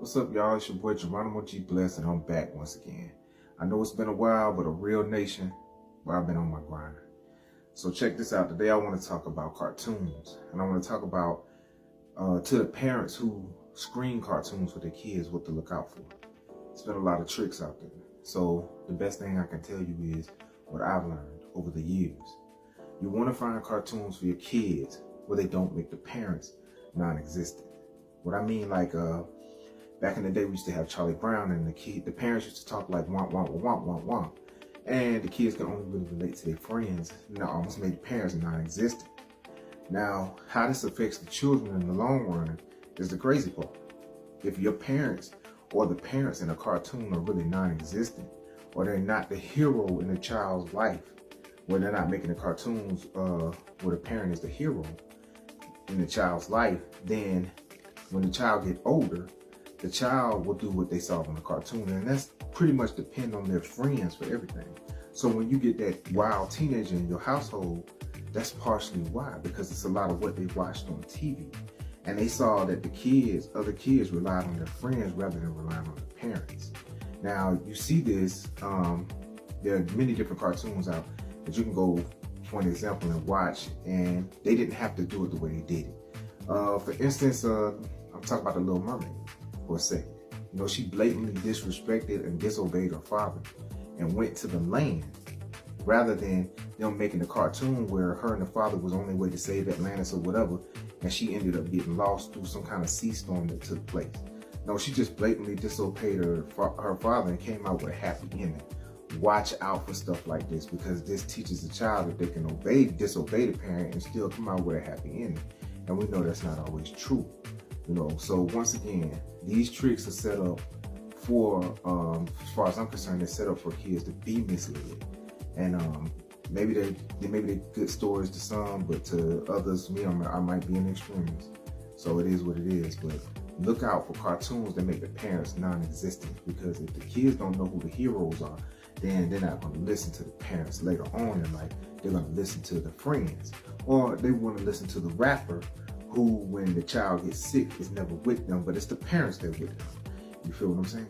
What's up, y'all? It's your boy Geronimo G. Bless, and I'm back once again. I know it's been a while, but a real nation, where I've been on my grind. So check this out. Today I want to talk about cartoons, and I want to talk about to the parents who screen cartoons for their kids, what to look out for. There's been a lot of tricks out there. So the best thing I can tell you is what I've learned over the years. You want to find cartoons for your kids where they don't make the parents non-existent. What I mean, like back in the day, we used to have Charlie Brown, and the parents used to talk like womp, womp, womp, womp, womp. And the kids can only really relate to their friends, and that almost made the parents non-existent. Now, how this affects the children in the long run is the crazy part. If your parents or the parents in a cartoon are really non-existent, or they're not the hero in a child's life, where they're not making the cartoons where the parent is the hero in the child's life, then when the child gets older, the child will do what they saw in the cartoon, and that's pretty much depend on their friends for everything. So when you get that wild teenager in your household, that's partially why, because it's a lot of what they watched on TV, and they saw that other kids relied on their friends rather than relying on their parents. Now you see this, there are many different cartoons out that you can go for an example and watch, and they didn't have to do it the way they did it. For instance, I'm talking about The Little Mermaid for a second. You know, she blatantly disrespected and disobeyed her father and went to the land, rather than them making a cartoon where her and the father was on their way to save Atlantis or whatever, and she ended up getting lost through some kind of sea storm that took place. No, she just blatantly disobeyed her father and came out with a happy ending. Watch out for stuff like this, because this teaches the child that they can disobey the parent and still come out with a happy ending. And we know that's not always true. You know, so once again, these tricks are set up for, as far as I'm concerned, they're set up for kids to be misled. And maybe they're good stories to some, but to others, I might be in extremes. So it is what it is. But look out for cartoons that make the parents non-existent, because if the kids don't know who the heroes are, then they're not going to listen to the parents later on in life. They're going to listen to the friends, or they want to listen to the rapper who, when the child gets sick, is never with them, but it's the parents that are with them. You feel what I'm saying?